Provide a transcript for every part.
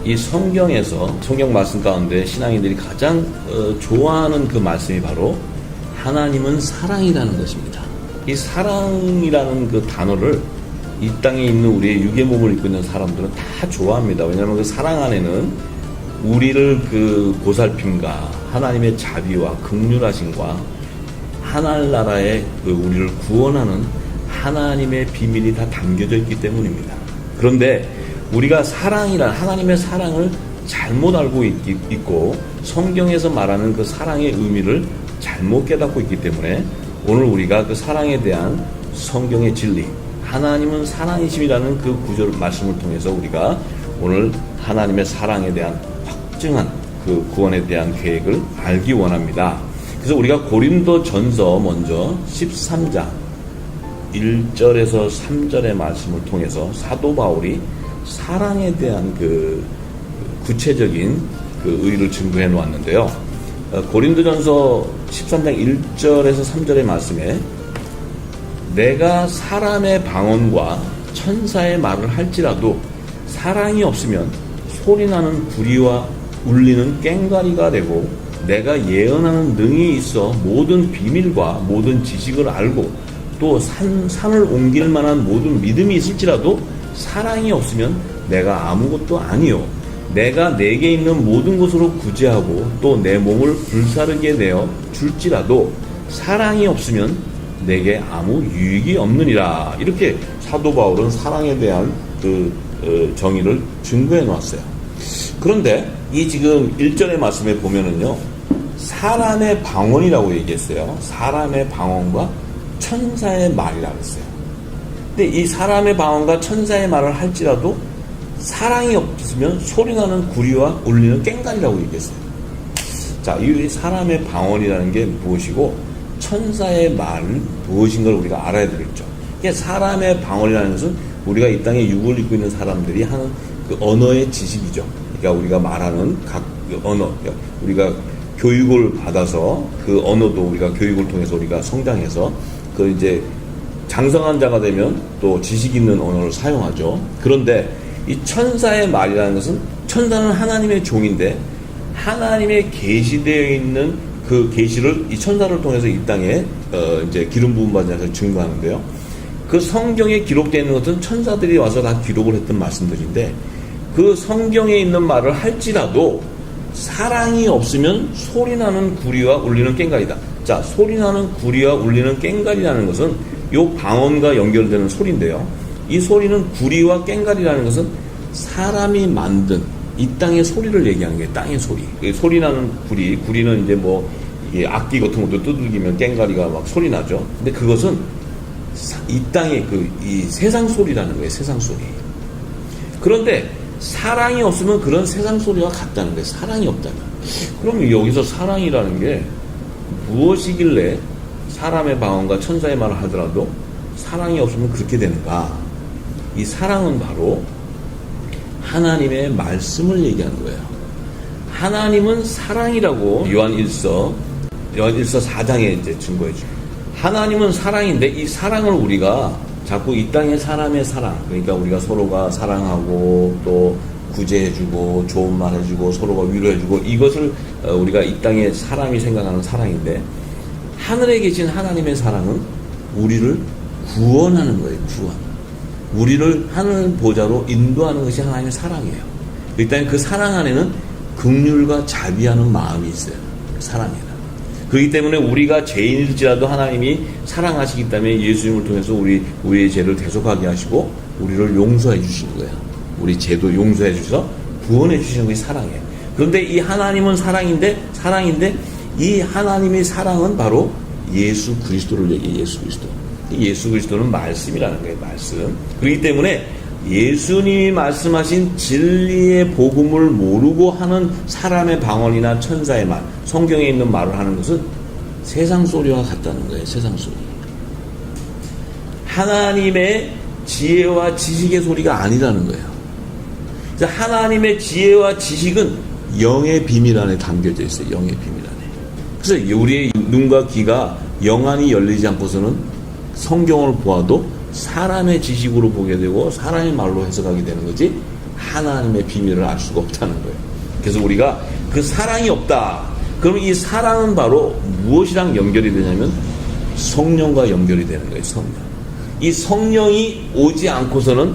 이 성경에서, 성경 말씀 가운데 신앙인들이 가장 좋아하는 그 말씀이 바로 하나님은 사랑이라는 것입니다. 이 사랑이라는 그 단어를 이 땅에 있는 우리의 육의 몸을 입고 있는 사람들은 다 좋아합니다. 왜냐하면 그 사랑 안에는 우리를 그 보살핌과 하나님의 자비와 긍휼하심과 하늘나라에 그 우리를 구원하는 하나님의 비밀이 다 담겨져 있기 때문입니다. 그런데 우리가 사랑이란 하나님의 사랑을 잘못 알고 있고 성경에서 말하는 그 사랑의 의미를 잘못 깨닫고 있기 때문에 오늘 우리가 그 사랑에 대한 성경의 진리, 하나님은 사랑이심이라는 그 구절 말씀을 통해서 우리가 오늘 하나님의 사랑에 대한 확증한 그 구원에 대한 계획을 알기 원합니다. 그래서 우리가 고린도전서 먼저 13장 1절에서 3절의 말씀을 통해서 사도 바울이 사랑에 대한 그 구체적인 그 의의를 증거해 놓았는데요. 고린도전서 13장 1절에서 3절의 말씀에 내가 사람의 방언과 천사의 말을 할지라도 사랑이 없으면 소리나는 구리와 울리는 꽹과리가 되고 내가 예언하는 능이 있어 모든 비밀과 모든 지식을 알고 또 산을 옮길 만한 모든 믿음이 있을지라도 사랑이 없으면 내가 아무것도 아니요 내가 내게 있는 모든 것으로 구제하고 또 내 몸을 불사르게 내어 줄지라도 사랑이 없으면 내게 아무 유익이 없느니라. 이렇게 사도 바울은 사랑에 대한 그 정의를 증거해 놓았어요. 그런데 이 지금 1절의 말씀에 보면은요, 사람의 방언이라고 얘기했어요. 사람의 방언과 천사의 말이라고 했어요. 근데 이 사람의 방언과 천사의 말을 할지라도 사랑이 없으면 소리나는 구리와 울리는 꽹과리라고 얘기했어요. 자, 이 사람의 방언이라는 게 무엇이고 천사의 말은 무엇인 걸 우리가 알아야 되겠죠. 사람의 방언이라는 것은 우리가 이 땅에 육을 입고 있는 사람들이 하는 그 언어의 지식이죠. 그러니까 우리가 말하는 각 언어, 우리가 교육을 받아서 그 언어도 우리가 교육을 통해서 우리가 성장해서 그 이제 장성한 자가 되면 또 지식 있는 언어를 사용하죠. 그런데 이 천사의 말이라는 것은 천사는 하나님의 종인데 하나님의 계시되어 있는 그 계시를 이 천사를 통해서 이 땅에 이제 기름 부음 받은 자에서 증거하는데요. 그 성경에 기록되어 있는 것은 천사들이 와서 다 기록을 했던 말씀들인데 그 성경에 있는 말을 할지라도 사랑이 없으면 소리나는 구리와 울리는 꽹과리다. 자, 소리나는 구리와 울리는 꽹과리라는 것은 요 방언과 연결되는 소리인데요. 이 소리는 구리와 꽹과리라는 것은 사람이 만든 이 땅의 소리를 얘기하는 게 땅의 소리. 소리나는 구리는 이제 뭐 악기 같은 것도 두들기면 꽹과리가 막 소리 나죠. 근데 그것은 이 땅의 이 세상 소리라는 거예요. 세상 소리. 그런데 사랑이 없으면 그런 세상 소리와 같다는 거예요. 사랑이 없다면. 그럼 여기서 사랑이라는 게 무엇이길래 사람의 방언과 천사의 말을 하더라도 사랑이 없으면 그렇게 되는가? 이 사랑은 바로 하나님의 말씀을 얘기하는 거예요. 하나님은 사랑이라고 요한일서 4장에 이제 증거해 줍니다. 하나님은 사랑인데 이 사랑을 우리가 자꾸 이 땅의 사람의 사랑, 그러니까 우리가 서로가 사랑하고 또 구제해주고 좋은 말 해주고 서로가 위로해주고 이것을 우리가 이 땅의 사람이 생각하는 사랑인데 하늘에 계신 하나님의 사랑은 우리를 구원하는 거예요. 구원. 우리를 하늘 보좌로 인도하는 것이 하나님의 사랑이에요. 일단 그 사랑 안에는 긍휼과 자비하는 마음이 있어요. 사랑에는. 그렇기 때문에 우리가 죄인일지라도 하나님이 사랑하시기 때문에 예수님을 통해서 우리의 죄를 대속하게 하시고 우리를 용서해 주시는 거예요. 우리 죄도 용서해 주셔서 구원해 주시는 것이 사랑이에요. 그런데 이 하나님은 사랑인데 이 하나님의 사랑은 바로 예수 그리스도를 얘기해요. 예수 그리스도. 예수 그리스도는 말씀이라는 거예요. 말씀. 그렇기 때문에 예수님이 말씀하신 진리의 복음을 모르고 하는 사람의 방언이나 천사의 말, 성경에 있는 말을 하는 것은 세상 소리와 같다는 거예요. 세상 소리. 하나님의 지혜와 지식의 소리가 아니라는 거예요. 하나님의 지혜와 지식은 영의 비밀 안에 담겨져 있어요. 영의 비밀 안에. 그래서 우리의 눈과 귀가 영안이 열리지 않고서는 성경을 보아도 사람의 지식으로 보게 되고 사람의 말로 해석하게 되는 거지 하나님의 비밀을 알 수가 없다는 거예요. 그래서 우리가 그 사랑이 없다. 그럼 이 사랑은 바로 무엇이랑 연결이 되냐면 성령과 연결이 되는 거예요. 성령. 이 성령이 오지 않고서는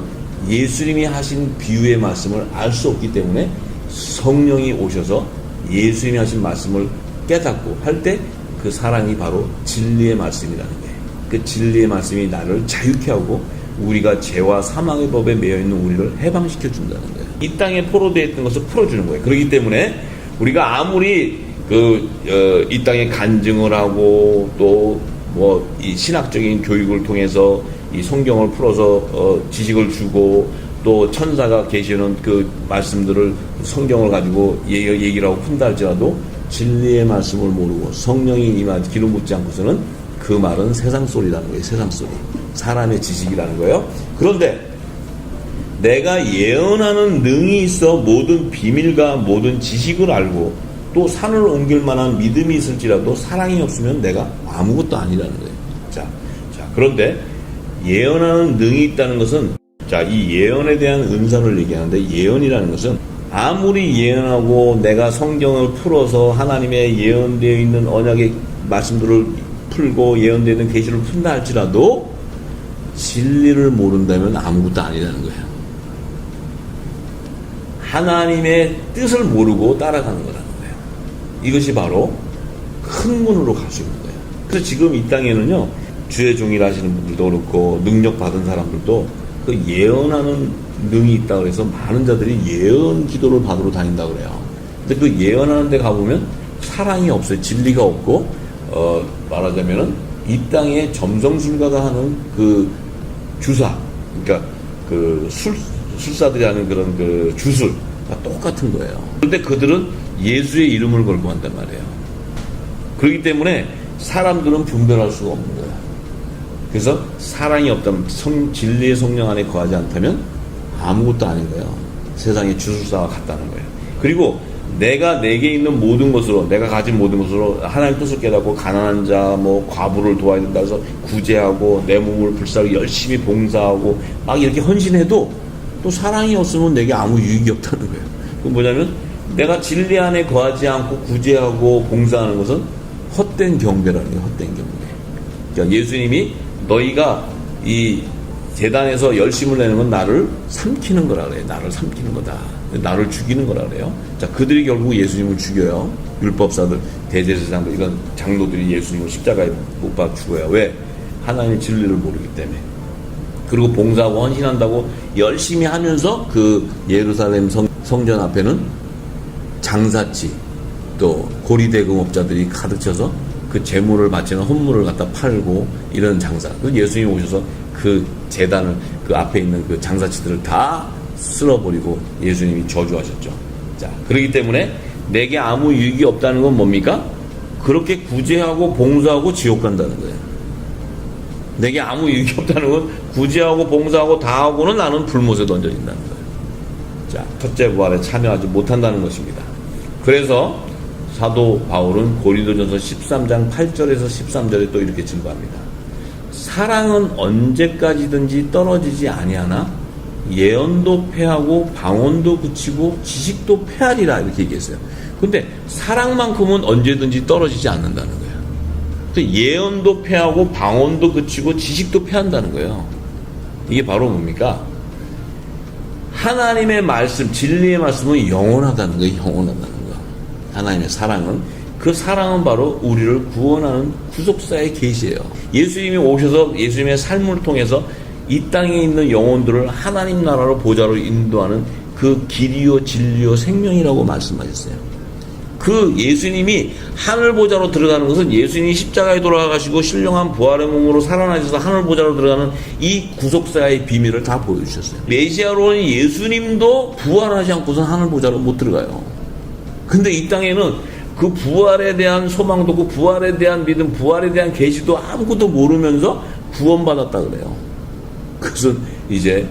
예수님이 하신 비유의 말씀을 알 수 없기 때문에 성령이 오셔서 예수님이 하신 말씀을 깨닫고 할 때 그 사랑이 바로 진리의 말씀이라는 거예요. 그 진리의 말씀이 나를 자유케 하고 우리가 죄와 사망의 법에 매여있는 우리를 해방시켜 준다는 거예요. 이 땅에 포로되어 있던 것을 풀어주는 거예요. 그렇기 때문에 우리가 아무리 이 땅에 간증을 하고 또 이 신학적인 교육을 통해서 이 성경을 풀어서 지식을 주고 또 천사가 계시는 그 말씀들을 성경을 가지고 얘기를 하고 푼다 할지라도 진리의 말씀을 모르고 성령이 임하 기름 붓지 않고서는 그 말은 세상 소리라는 거예요. 세상 소리. 사람의 지식이라는 거예요. 그런데 내가 예언하는 능이 있어 모든 비밀과 모든 지식을 알고 또 산을 옮길 만한 믿음이 있을지라도 사랑이 없으면 내가 아무것도 아니라는 거예요. 자, 그런데 예언하는 능이 있다는 것은 이 예언에 대한 은사를 얘기하는데 예언이라는 것은 아무리 예언하고 내가 성경을 풀어서 하나님의 예언되어 있는 언약의 말씀들을 풀고 예언되어 있는 계시를 푼다 할지라도 진리를 모른다면 아무것도 아니라는 거예요. 하나님의 뜻을 모르고 따라가는 거라는 거예요. 이것이 바로 큰 문으로 갈 수 있는 거예요. 그래서 지금 이 땅에는요, 주의 종일 하시는 분들도 그렇고 능력 받은 사람들도 그 예언하는 능이 있다고 해서 많은 자들이 예언 기도를 받으러 다닌다고 그래요. 근데 그 예언하는 데 가보면 사랑이 없어요. 진리가 없고 말하자면은 이 땅에 점성술가가 하는 그 주사, 그러니까 그 술사들이 하는 그런 그 주술과 똑같은 거예요. 그런데 그들은 예수의 이름을 걸고 한단 말이에요. 그렇기 때문에 사람들은 분별할 수가 없는 거예요. 그래서 사랑이 없다면 진리의 성령 안에 거하지 않다면 아무것도 아닌 거예요. 세상의 주술사와 같다는 거예요. 그리고 내가 내게 있는 모든 것으로, 내가 가진 모든 것으로 하나님의 뜻을 깨닫고 가난한 자, 과부를 도와야 된다 해서 구제하고 내 몸을 불사르고 열심히 봉사하고 막 이렇게 헌신해도 또 사랑이 없으면 내게 아무 유익이 없다는 거예요. 그건 뭐냐면 내가 진리 안에 거하지 않고 구제하고 봉사하는 것은 헛된 경배라는 거예요. 헛된 경배. 그러니까 예수님이 너희가 이 재단에서 열심을 내는 건 나를 삼키는 거라 그래요. 나를 삼키는 거다. 나를 죽이는 거라 그래요. 자, 그들이 결국 예수님을 죽여요. 율법사들, 대제사장들, 이런 장로들이 예수님을 십자가에 못 박아 죽어요. 왜? 하나님의 진리를 모르기 때문에. 그리고 봉사하고 헌신한다고 열심히 하면서 그 예루살렘 성전 앞에는 장사치, 또 고리대금업자들이 가득 차서 그 재물을 바치는 헌물을 갖다 팔고 이런 장사. 그 예수님이 오셔서 그 제단을, 그 앞에 있는 그 장사치들을 다 쓸어버리고 예수님이 저주하셨죠. 자, 그렇기 때문에 내게 아무 유익이 없다는 건 뭡니까? 그렇게 구제하고 봉사하고 지옥 간다는 거예요. 내게 아무 유익이 없다는 건 구제하고 봉사하고 다 하고는 나는 불못에 던져진다는 거예요. 자, 첫째 부활에 참여하지 못한다는 것입니다. 그래서 사도 바울은 고린도전서 13장 8절에서 13절에 또 이렇게 증거합니다. 사랑은 언제까지든지 떨어지지 아니하나 예언도 패하고 방언도 그치고 지식도 패하리라 이렇게 얘기했어요. 근데 사랑만큼은 언제든지 떨어지지 않는다는 거예요. 예언도 패하고 방언도 그치고 지식도 패한다는 거예요. 이게 바로 뭡니까? 하나님의 말씀, 진리의 말씀은 영원하다는 거예요. 영원하다는 거. 하나님의 사랑은, 그 사랑은 바로 우리를 구원하는 구속사의 계시예요. 예수님이 오셔서 예수님의 삶을 통해서 이 땅에 있는 영혼들을 하나님 나라로 보좌로 인도하는 그 길이요 진리요 생명이라고 말씀하셨어요. 그 예수님이 하늘 보좌로 들어가는 것은 예수님이 십자가에 돌아가시고 신령한 부활의 몸으로 살아나셔서 하늘 보좌로 들어가는 이 구속사의 비밀을 다 보여주셨어요. 메시아로 오는 예수님도 부활하지 않고서 하늘 보좌로 못 들어가요. 근데 이 땅에는 그 부활에 대한 소망도 없고 부활에 대한 믿음, 부활에 대한 계시도 아무것도 모르면서 구원받았다 그래요. 그것은 이제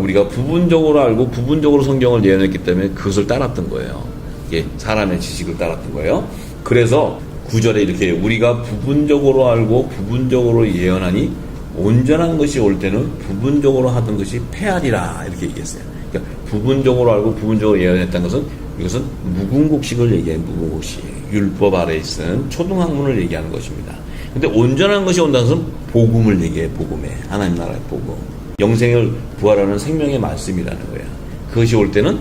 우리가 부분적으로 알고 부분적으로 성경을 예언했기 때문에 그것을 따랐던 거예요. 예, 사람의 지식을 따랐던 거예요. 그래서 9절에 이렇게 우리가 부분적으로 알고 부분적으로 예언하니 온전한 것이 올 때는 부분적으로 하던 것이 패하리라 이렇게 얘기했어요. 그러니까 부분적으로 알고 부분적으로 예언했다는 것은 이것은 묵은곡식을 얘기해요. 묵은곡식. 율법 아래에 있은 초등학문을 얘기하는 것입니다. 근데 온전한 것이 온다는 것은 복음을 얘기해요. 복음에. 하나님 나라의 복음. 영생을 부활하는 생명의 말씀이라는 거예요. 그것이 올 때는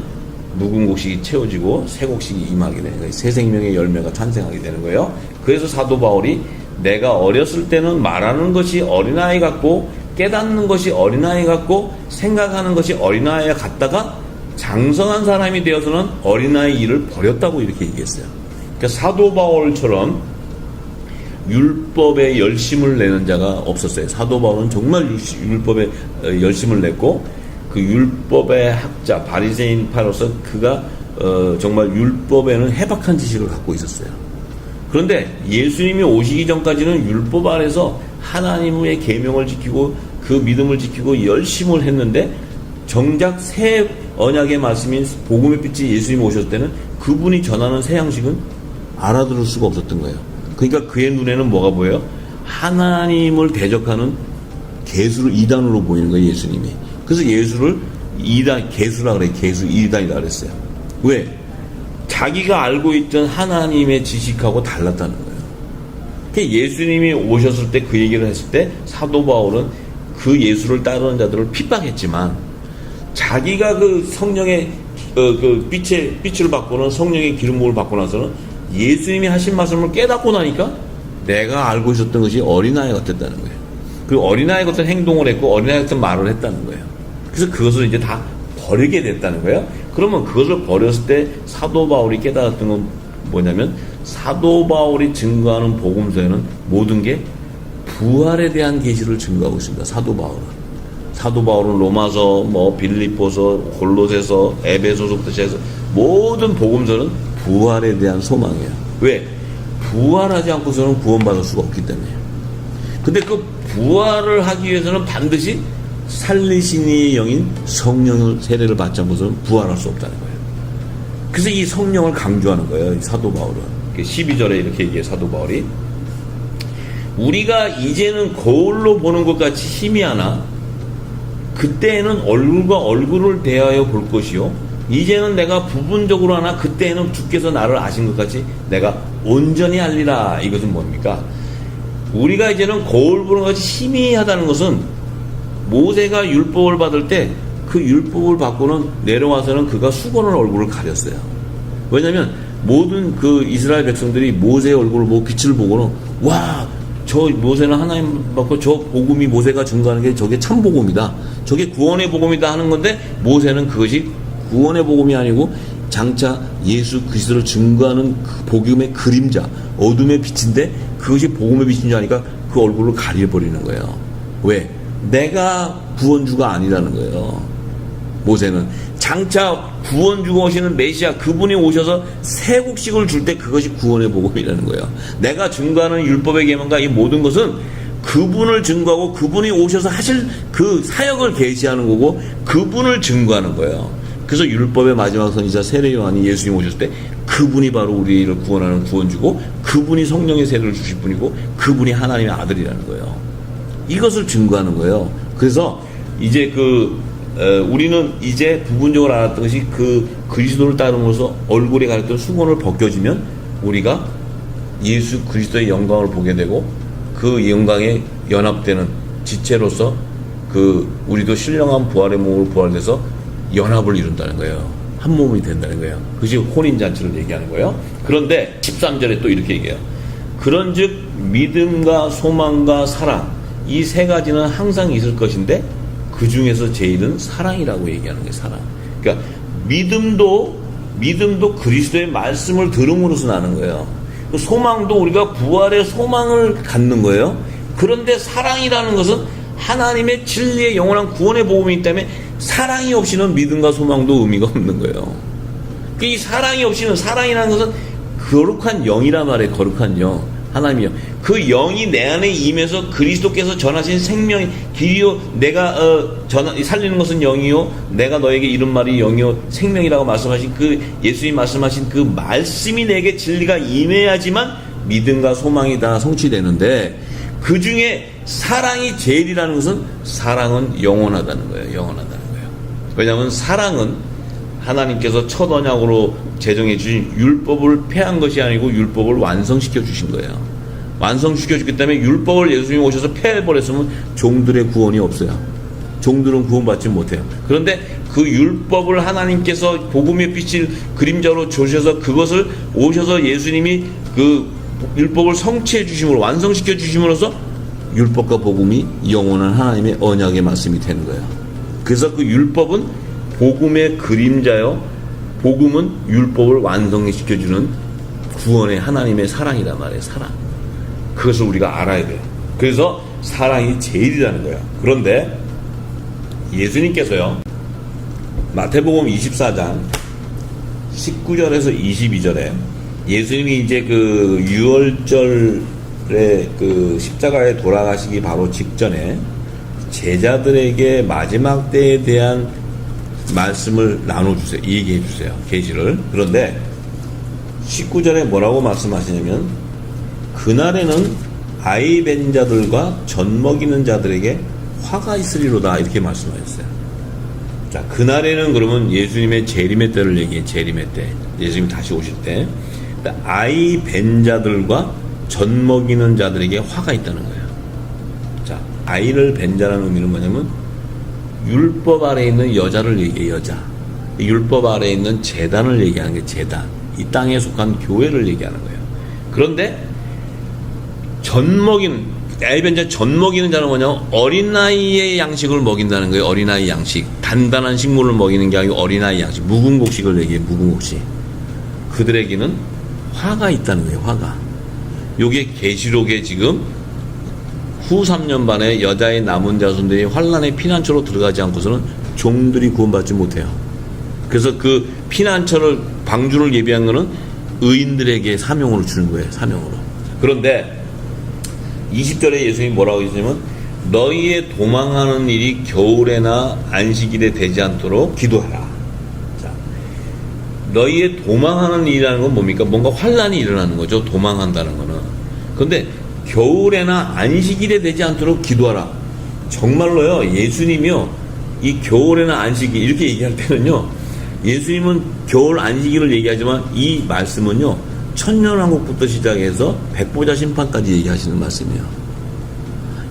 묵은 곡식이 채워지고 새 곡식이 임하게 되는 거예요. 새 생명의 열매가 탄생하게 되는 거예요. 그래서 사도 바울이 내가 어렸을 때는 말하는 것이 어린아이 같고 깨닫는 것이 어린아이 같고 생각하는 것이 어린아이 같다가 장성한 사람이 되어서는 어린아이 일을 버렸다고 이렇게 얘기했어요. 그러니까 사도 바울처럼 율법에 열심을 내는 자가 없었어요. 사도 바울은 정말 율법에 열심을 냈고 그 율법의 학자 바리새인파로서 그가 정말 율법에는 해박한 지식을 갖고 있었어요. 그런데 예수님이 오시기 전까지는 율법 아래서 하나님의 계명을 지키고 그 믿음을 지키고 열심을 했는데 정작 새 언약의 말씀인 복음의 빛이 예수님이 오셨을 때는 그분이 전하는 새 양식은 알아들을 수가 없었던 거예요. 그러니까 그의 눈에는 뭐가 보여요? 하나님을 대적하는 개수를 이단으로 보이는 거예요. 예수님이. 그래서 예수를 이단, 개수라 그래요. 개수, 이단이라 그랬어요. 왜? 자기가 알고 있던 하나님의 지식하고 달랐다는 거예요. 그러니까 예수님이 오셨을 때 그 얘기를 했을 때 사도 바울은 그 예수를 따르는 자들을 핍박했지만 자기가 그 성령의 그 빛을 받고는 성령의 기름부음을 받고 나서는 예수님이 하신 말씀을 깨닫고 나니까 내가 알고 있었던 것이 어린아이 같았다는 거예요. 그 어린아이 같은 행동을 했고 어린아이 같은 말을 했다는 거예요. 그래서 그것을 이제 다 버리게 됐다는 거예요. 그러면 그것을 버렸을 때 사도 바울이 깨달았던 건 뭐냐면 사도 바울이 증거하는 복음서에는 모든 게 부활에 대한 계시를 증거하고 있습니다. 사도 바울은 로마서, 빌립보서, 골로새서, 에베소서부터 시작해서 모든 복음서는 부활에 대한 소망이에요. 왜? 부활하지 않고서는 구원받을 수가 없기 때문에요. 근데 그 부활을 하기 위해서는 반드시 살리신 이의 영인 성령의 세례를 받지 않고서는 부활할 수 없다는 거예요. 그래서 이 성령을 강조하는 거예요. 사도 바울은. 12절에 이렇게 얘기해요. 사도 바울이. 우리가 이제는 거울로 보는 것 같이 희미하나 그때에는 얼굴과 얼굴을 대하여 볼 것이요 이제는 내가 부분적으로 하나 그때에는 주께서 나를 아신 것 같이 내가 온전히 알리라. 이것은 뭡니까? 우리가 이제는 거울 보는 것 같이 희미하다는 것은 모세가 율법을 받을 때 그 율법을 받고는 내려와서는 그가 수건을 얼굴을 가렸어요. 왜냐하면 모든 그 이스라엘 백성들이 모세의 얼굴을 보고 빛을 보고는 와, 저 모세는 하나님 받고 저 복음이 모세가 증거하는 게 저게 참 복음이다. 저게 구원의 복음이다 하는 건데 모세는 그것이 구원의 복음이 아니고 장차 예수 그리스도를 증거하는 그 복음의 그림자, 어둠의 빛인데 그것이 복음의 빛인 줄 아니까 그 얼굴을 가려버리는 거예요. 왜? 내가 구원주가 아니라는 거예요. 모세는 장차 구원주가 오시는 메시아 그분이 오셔서 새 곡식을 줄 때 그것이 구원의 복음이라는 거예요. 내가 증거하는 율법의 계명과 이 모든 것은 그분을 증거하고 그분이 오셔서 하실 그 사역을 계시하는 거고 그분을 증거하는 거예요. 그래서 율법의 마지막 선지자 세례 요한이 예수님 오셨을 때 그분이 바로 우리를 구원하는 구원주고 그분이 성령의 세례를 주실 분이고 그분이 하나님의 아들이라는 거예요. 이것을 증거하는 거예요. 그래서 이제 우리는 이제 부분적으로 알았던 것이 그 그리스도를 따름으로써 얼굴에 가렸던 수건을 벗겨지면 우리가 예수 그리스도의 영광을 보게 되고 그 영광에 연합되는 지체로서 우리도 신령한 부활의 몸으로 부활돼서 연합을 이룬다는 거예요. 한 몸이 된다는 거예요. 그것이 혼인잔치를 얘기하는 거예요. 그런데 13절에 또 이렇게 얘기해요. 그런즉 믿음과 소망과 사랑 이 세 가지는 항상 있을 것인데 그 중에서 제일은 사랑이라고 얘기하는 거예요. 사랑. 그러니까 믿음도 그리스도의 말씀을 들음으로써 나는 거예요. 소망도 우리가 부활의 소망을 갖는 거예요. 그런데 사랑이라는 것은 하나님의 진리의 영원한 구원의 복음이기 때문에 사랑이 없이는 믿음과 소망도 의미가 없는 거예요. 이 사랑이 없이는 사랑이라는 것은 거룩한 영이란 말이에요. 거룩한 영. 하나님이요. 그 영이 내 안에 임해서 그리스도께서 전하신 생명이 길이요 내가 살리는 것은 영이요 내가 너에게 이른 말이 영이요 생명이라고 말씀하신 그 예수님 말씀하신 그 말씀이 내게 진리가 임해야지만 믿음과 소망이 다 성취되는데 그 중에 사랑이 제일이라는 것은 사랑은 영원하다는 거예요. 영원하다는 거예요. 왜냐하면 사랑은 하나님께서 첫 언약으로 제정해 주신 율법을 폐한 것이 아니고 율법을 완성시켜 주신 거예요. 완성시켜 주기 때문에 율법을 예수님이 오셔서 폐해버렸으면 종들의 구원이 없어요. 종들은 구원받지 못해요. 그런데 그 율법을 하나님께서 복음의 빛을 그림자로 주셔서 그것을 오셔서 예수님이 그 율법을 성취해 주심으로 완성시켜 주심으로써 율법과 복음이 영원한 하나님의 언약의 말씀이 되는 거예요. 그래서 그 율법은 복음의 그림자요, 복음은 율법을 완성시켜 주는 구원의 하나님의 사랑이란 말이에요. 사랑. 그것을 우리가 알아야 돼요. 그래서 사랑이 제일이라는 거예요. 그런데 예수님께서요, 마태복음 24장 19절에서 22절에 예수님이 이제 그 유월절에 그 십자가에 돌아가시기 바로 직전에 제자들에게 마지막 때에 대한 말씀을 나눠주세요. 얘기해 주세요. 계시를. 그런데 19절에 뭐라고 말씀하시냐면 그날에는 아이 벤 자들과 젖 먹이는 자들에게 화가 있으리로다 이렇게 말씀하셨어요. 자, 그날에는 그러면 예수님의 재림의 때를 얘기해. 재림의 때. 예수님이 다시 오실 때. 아이 벤 자들과 젖 먹이는 자들에게 화가 있다는 거예요. 자, 아이를 벤 자라는 의미는 뭐냐면 율법 아래에 있는 여자를 얘기해. 여자. 율법 아래에 있는 제단을 얘기하는 게 제단. 이 땅에 속한 교회를 얘기하는 거예요. 그런데 젖 먹이는 아이 벤 자 젖 먹이는 자는 뭐냐면 어린아이의 양식을 먹인다는 거예요. 어린아이 양식. 단단한 식물을 먹이는 게 아니고 어린아이 양식. 묵은 곡식을 얘기해. 묵은 곡식. 그들에게는 화가 있다는 거예요. 화가. 요게 계시록에 지금 후 3년 반에 여자의 남은 자손들이 환란의 피난처로 들어가지 않고서는 종들이 구원받지 못해요. 그래서 그 피난처를 방주를 예비한 거는 의인들에게 사명으로 주는 거예요. 사명으로. 그런데 20절에 예수님이 뭐라고 하시냐면 너희의 도망하는 일이 겨울에나 안식일에 되지 않도록 기도하라. 자, 너희의 도망하는 일이라는 건 뭡니까? 뭔가 환란이 일어나는 거죠. 도망한다는 거는. 그런데 겨울에나 안식일에 되지 않도록 기도하라. 정말로요. 예수님이요. 이 겨울에나 안식일 이렇게 얘기할 때는요. 예수님은 겨울 안식일을 얘기하지만 이 말씀은요. 천년왕국부터 시작해서 백보자 심판까지 얘기하시는 말씀이에요.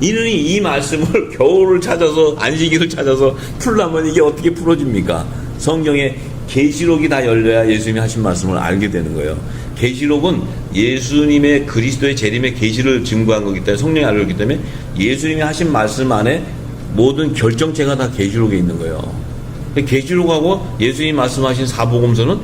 이는 이 말씀을 겨울을 찾아서 안식일을 찾아서 풀려면 이게 어떻게 풀어집니까? 성경에 계시록이 다 열려야 예수님이 하신 말씀을 알게 되는 거예요. 계시록은 예수님의 그리스도의 재림의 계시를 증거한 거기 때문에 성령이 알려줬기 때문에 예수님이 하신 말씀 안에 모든 결정체가 다 계시록에 있는 거예요. 계시록하고 예수님이 말씀하신 사복음서는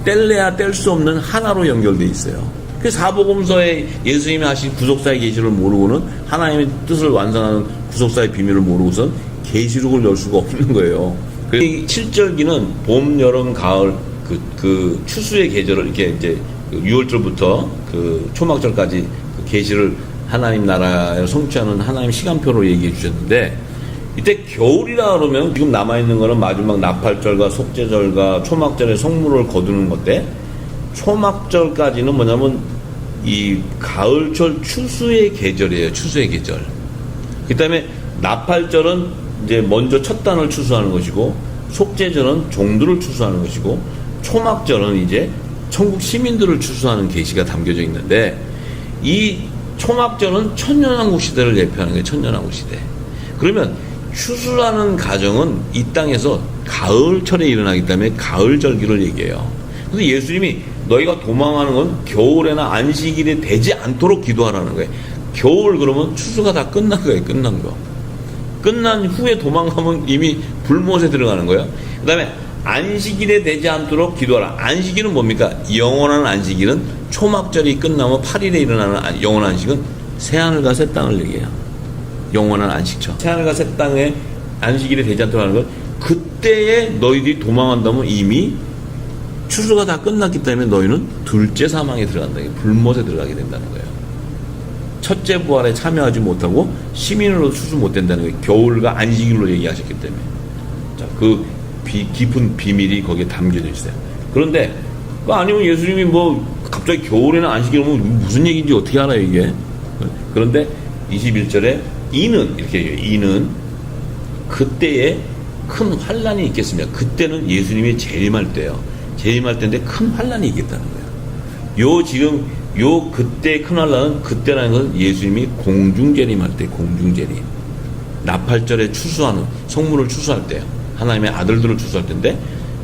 뗄래야 뗄 수 없는 하나로 연결되어 있어요. 그 사복음서에 예수님이 하신 구속사의 계시를 모르고는 하나님의 뜻을 완성하는 구속사의 비밀을 모르고선 계시록을 열 수가 없는 거예요. 이 7절기는 봄, 여름, 가을 그 추수의 계절을 이렇게 이제 6월절부터 그 초막절까지 그 계시를 하나님 나라에 성취하는 하나님 시간표로 얘기해 주셨는데 이때 겨울이라 그러면 지금 남아있는 거는 마지막 나팔절과 속죄절과 초막절의 성물을 거두는 건데 초막절까지는 뭐냐면 이 가을철 추수의 계절이에요. 추수의 계절. 그 다음에 나팔절은 이제 먼저 첫 단을 추수하는 것이고 속죄절은 종들을 추수하는 것이고 초막절은 이제 천국 시민들을 추수하는 계시가 담겨져 있는데 이 초막절은 천년왕국 시대를 예표하는 거예요. 천년왕국 시대. 그러면 추수라는 가정은 이 땅에서 가을철에 일어나기 때문에 가을절기를 얘기해요. 그래서 예수님이 너희가 도망하는 건 겨울에나 안식일에 되지 않도록 기도하라는 거예요. 겨울 그러면 추수가 다 끝난 거예요. 끝난 거. 끝난 후에 도망가면 이미 불못에 들어가는 거예요. 그 다음에 안식일에 되지 않도록 기도하라. 안식일은 뭡니까? 영원한 안식일은 초막절이 끝나면 8일에 일어나는 영원한 안식은 새하늘과 새 땅을 얘기해요. 영원한 안식처. 새하늘과 새 땅에 안식일이 되지 않도록 하는 건 그때에 너희들이 도망한다면 이미 추수가 다 끝났기 때문에 너희는 둘째 사망에 들어간다. 불못에 들어가게 된다는 거예요. 첫째 부활에 참여하지 못하고 시민으로 추수 못 된다는 거예요. 겨울과 안식일로 얘기하셨기 때문에. 자, 그 깊은 비밀이 거기에 담겨져 있어요. 그런데 아니면 예수님이 뭐 갑자기 겨울에나 안식일 오면 무슨 얘기인지 어떻게 알아요 이게? 그런데 21절에 이는 이렇게 얘기해요. 이는 그때에 큰 환란이 있겠습니다. 그때는 예수님이 재림할 때요. 재림할 때인데 큰 환란이 있겠다는 거예요. 지금 그때 큰 환란은 그때라는 것은 예수님이 공중재림할 때 공중재림. 나팔절에 추수하는 성문을 추수할 때요. 하나님의 아들들을 추수할 때인데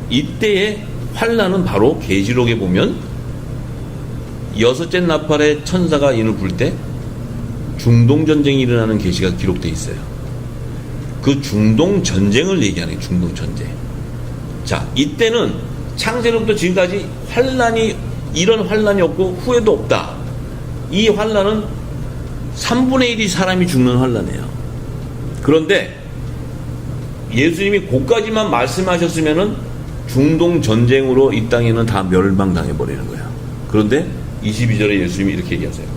이때의 환란은 바로 계시록에 보면 여섯째 나팔에 천사가 인을 불 때 중동전쟁이 일어나는 계시가 기록되어 있어요. 그 중동전쟁을 얘기하는 중동전쟁. 자, 이때는 창세로부터 지금까지 이런 환란이 없고 후회도 없다. 이 환란은 3분의 1이 사람이 죽는 환란이에요. 그런데 예수님이 그까지만 말씀하셨으면은 중동전쟁으로 이 땅에는 다 멸망당해버리는 거예요. 그런데 22절에 예수님이 이렇게 얘기하세요.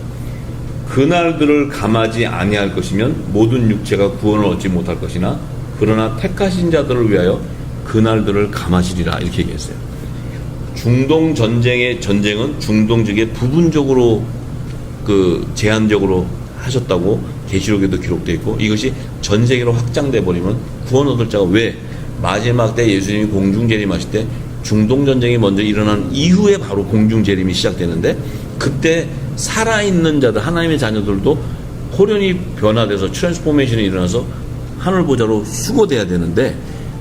그날들을 감하지 아니할 것이면 모든 육체가 구원을 얻지 못할 것이나 그러나 택하신 자들을 위하여 그날들을 감하시리라 이렇게 얘기했어요. 중동전쟁의 전쟁은 중동 지역에 부분적으로 제한적으로 하셨다고 계시록에도 기록되어 있고 이것이 전 세계로 확장돼 버리면 구원 얻을 자가 왜 마지막 때 예수님이 공중재림하실 때 중동전쟁이 먼저 일어난 이후에 바로 공중재림이 시작되는데 그때 살아있는 자들 하나님의 자녀들도 호련히 변화돼서 트랜스포메이션이 일어나서 하늘보좌로 수거돼야 되는데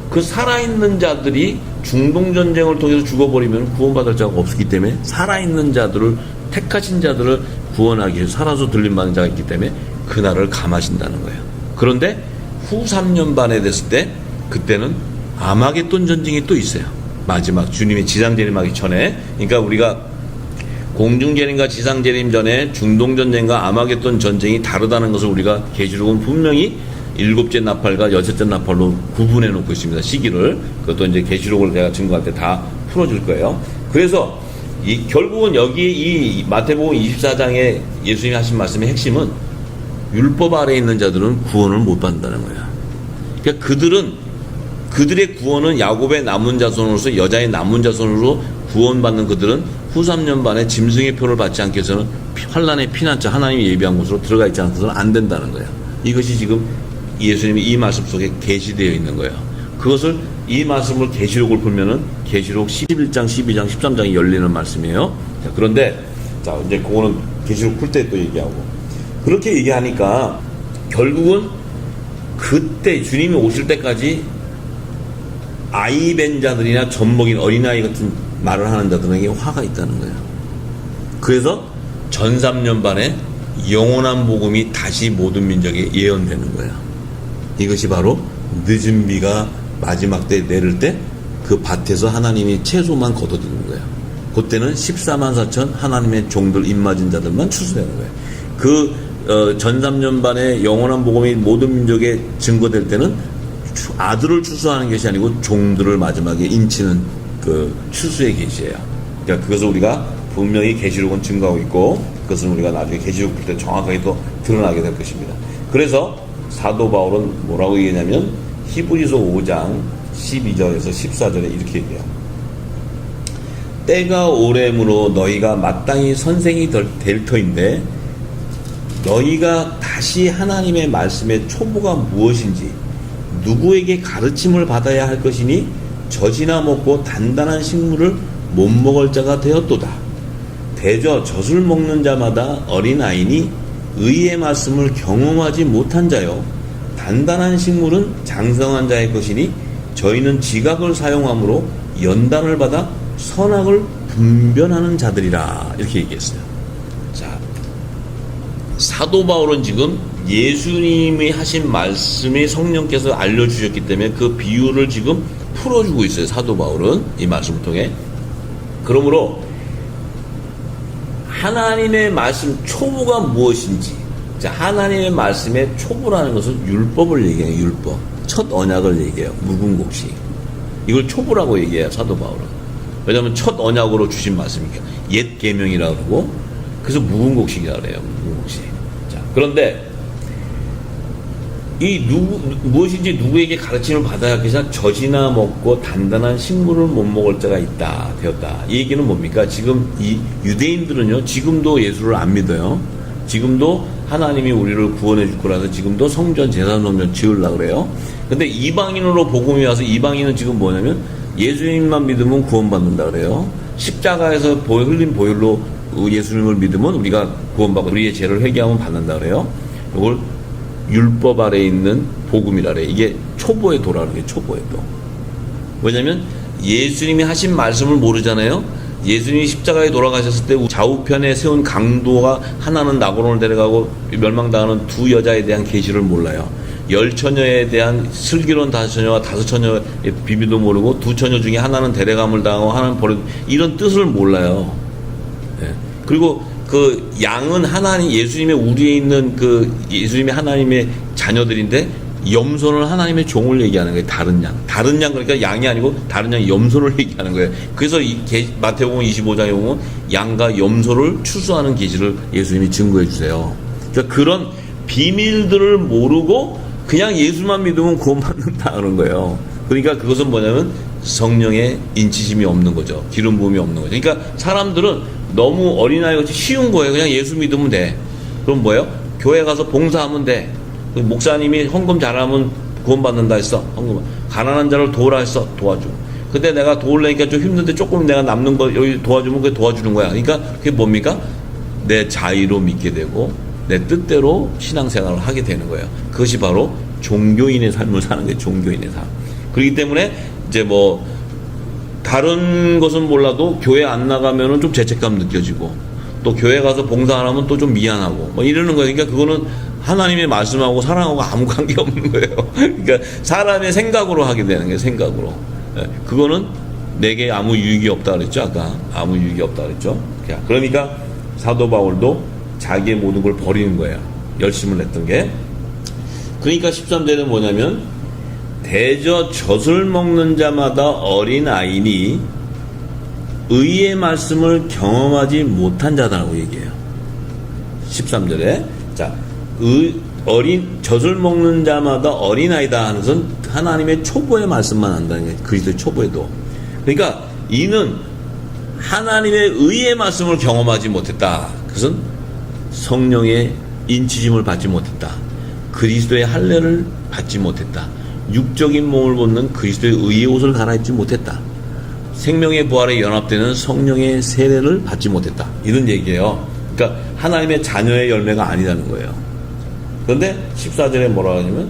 그 살아있는 자들이 중동전쟁을 통해서 죽어버리면 구원받을 자가 없기 때문에 살아있는 자들을 택하신 자들을 구원하기 위해서 살아서 들림받는 자가 있기 때문에 그날을 감하신다는 거예요. 그런데 후 3년 반에 됐을 때 그때는 아마겟돈 전쟁이 또 있어요. 마지막 주님의 지상재림하기 전에. 그러니까 우리가 공중재림과 지상재림 전에 중동전쟁과 아마겟돈 전쟁이 다르다는 것을 우리가 계시록은 분명히 7째 나팔과 6째 나팔로 구분해 놓고 있습니다. 시기를. 그것도 이제 계시록을 제가 증거할 때 다 풀어줄 거예요. 그래서 결국은 여기 이 마태복음 24장에 예수님이 하신 말씀의 핵심은 율법 아래에 있는 자들은 구원을 못 받는다는 거예요. 그러니까 그들의 구원은 야곱의 남은 자손으로서 여자의 남은 자손으로 구원받는 그들은 후 3년 반에 짐승의 표를 받지 않게 해서는 환란의 피난처 하나님이 예비한 곳으로 들어가 있지 않고서는 안 된다는 거예요. 이것이 지금 예수님이 이 말씀 속에 계시되어 있는 거예요. 그것을 이 말씀을 계시록을 풀면은 계시록 11장, 12장, 13장이 열리는 말씀이에요. 자, 그런데 자 이제 그거는 계시록 풀 때 또 얘기하고 그렇게 얘기하니까 결국은 그때 주님이 오실 때까지 아이 벤 자들이나 젖먹인 어린아이 같은 말을 하는 자들에게 화가 있다는 거예요. 그래서 전 3년 반에 영원한 복음이 다시 모든 민족에 예언되는 거예요. 이것이 바로 늦은 비가 마지막 때 내릴 때 그 밭에서 하나님이 채소만 걷어들는 거예요. 그때는 14만 4천 하나님의 종들 입맞은 자들만 추수되는 거예요. 전 3년 반에 영원한 복음이 모든 민족에 증거될 때는 아들을 추수하는 것이 아니고 종들을 마지막에 인치는 그 추수의 계시예요. 그러니까 그것을 우리가 분명히 계시록은 증거하고 있고 그것은 우리가 나중에 계시록 볼 때 정확하게 또 드러나게 될 것입니다. 그래서 사도 바울은 뭐라고 얘기하냐면 히브리서 5장 12절에서 14절에 이렇게 얘기해요. 때가 오래므로 너희가 마땅히 선생이 될 터인데 너희가 다시 하나님의 말씀의 초보가 무엇인지 누구에게 가르침을 받아야 할 것이니 젖이나 먹고 단단한 식물을 못 먹을 자가 되었도다. 대저 젖을 먹는 자마다 어린아이니 의의 말씀을 경험하지 못한 자요 단단한 식물은 장성한 자의 것이니 저희는 지각을 사용함으로 연단을 받아 선악을 분별하는 자들이라 이렇게 얘기했어요. 자, 사도 바울은 지금 예수님이 하신 말씀이 성령께서 알려주셨기 때문에 그 비유를 지금 풀어주고 있어요. 사도 바울은 이 말씀을 통해. 그러므로 하나님의 말씀 초보가 무엇인지, 자, 하나님의 말씀의 초보라는 것은 율법을 얘기해요. 율법. 첫 언약을 얘기해요. 묵은 곡식. 이걸 초보라고 얘기해요. 사도 바울은. 왜냐하면 첫 언약으로 주신 말씀이니까. 옛 계명이라고 그러고 그래서 묵은 곡식이라고 그래요. 묵은 곡식. 자, 그런데 무엇인지 누구에게 가르침을 받아야 하겠냐? 젖이나 먹고 단단한 식물을 못 먹을 자가 되었다. 이 얘기는 뭡니까? 지금 이 유대인들은요, 지금도 예수를 안 믿어요. 지금도 하나님이 우리를 구원해 줄 거라서 지금도 성전 제사 성전 지으려고 그래요. 근데 이방인으로 복음이 와서 이방인은 지금 뭐냐면 예수님만 믿으면 구원받는다 그래요. 십자가에서 흘린 보혈로 예수님을 믿으면 우리가 구원받고 우리의 죄를 회개하면 받는다 그래요. 이걸 율법 아래에 있는 복음이라 그래요. 이게 초보의 도라는 게 초보의 도. 왜냐면 예수님이 하신 말씀을 모르잖아요. 예수님이 십자가에 돌아가셨을 때 좌우편에 세운 강도가 하나는 낙원을 데려가고 멸망당하는 두 여자에 대한 계시를 몰라요. 10처녀에 대한 슬기로운 5처녀와 5처녀의 비밀도 모르고 2처녀 중에 하나는 데려감을 당하고 하나는 버려, 이런 뜻을 몰라요. 예. 그리고 그 양은 하나님, 예수님의 우리에 있는 그 예수님의 하나님의 자녀들인데 염소는 하나님의 종을 얘기하는 거예요. 다른 양 그러니까 양이 아니고 다른 양 염소를 얘기하는 거예요. 그래서 마태복음 25장에 보면 양과 염소를 추수하는 계시를 예수님이 증거해 주세요. 그러니까 그런 비밀들을 모르고 그냥 예수만 믿으면 구원받는다 하는 거예요. 그러니까 그것은 뭐냐면 성령의 인치심이 없는 거죠. 기름 부음이 없는 거죠. 그러니까 사람들은 너무 어린아이같이 쉬운 거예요. 그냥 예수 믿으면 돼. 그럼 뭐예요? 교회 가서 봉사하면 돼. 목사님이 헌금 잘하면 구원받는다 했어. 헌금. 가난한 자를 도우라 했어. 도와줘. 근데 내가 도우려니까 좀 힘든데 조금 내가 남는 거 여기 도와주면 그게 도와주는 거야. 그러니까 그게 뭡니까? 내 자의로 믿게 되고 내 뜻대로 신앙생활을 하게 되는 거예요. 그것이 바로 종교인의 삶을 사는 게 종교인의 삶. 그렇기 때문에 이제 뭐 다른 것은 몰라도 교회 안 나가면은 좀 죄책감 느껴지고 또 교회 가서 봉사 안 하면 또 좀 미안하고 뭐 이러는 거예요. 그러니까 그거는 하나님의 말씀하고 사랑하고 아무 관계 없는 거예요. 그러니까 사람의 생각으로 하게 되는 거예요. 생각으로. 그거는 내게 아무 유익이 없다 그랬죠. 아까 아무 유익이 없다 그랬죠. 그러니까 사도 바울도 자기의 모든 걸 버리는 거예요. 열심을 냈던 게. 그러니까 13절은 뭐냐면 대저 젖을 먹는 자마다 어린아이니 의의 말씀을 경험하지 못한 자다라고 얘기해요. 13절에 자, 젖을 먹는 자마다 어린아이다 하는 것은 하나님의 초보의 말씀만 한다는 게 그리스도의 초보에도. 그러니까 이는 하나님의 의의 말씀을 경험하지 못했다. 그것은 성령의 인치심을 받지 못했다. 그리스도의 할례를 받지 못했다. 육적인 몸을 벗는 그리스도의 의의 옷을 갈아입지 못했다. 생명의 부활에 연합되는 성령의 세례를 받지 못했다. 이런 얘기예요. 그러니까 하나님의 자녀의 열매가 아니라는 거예요. 그런데 14절에 뭐라고 하냐면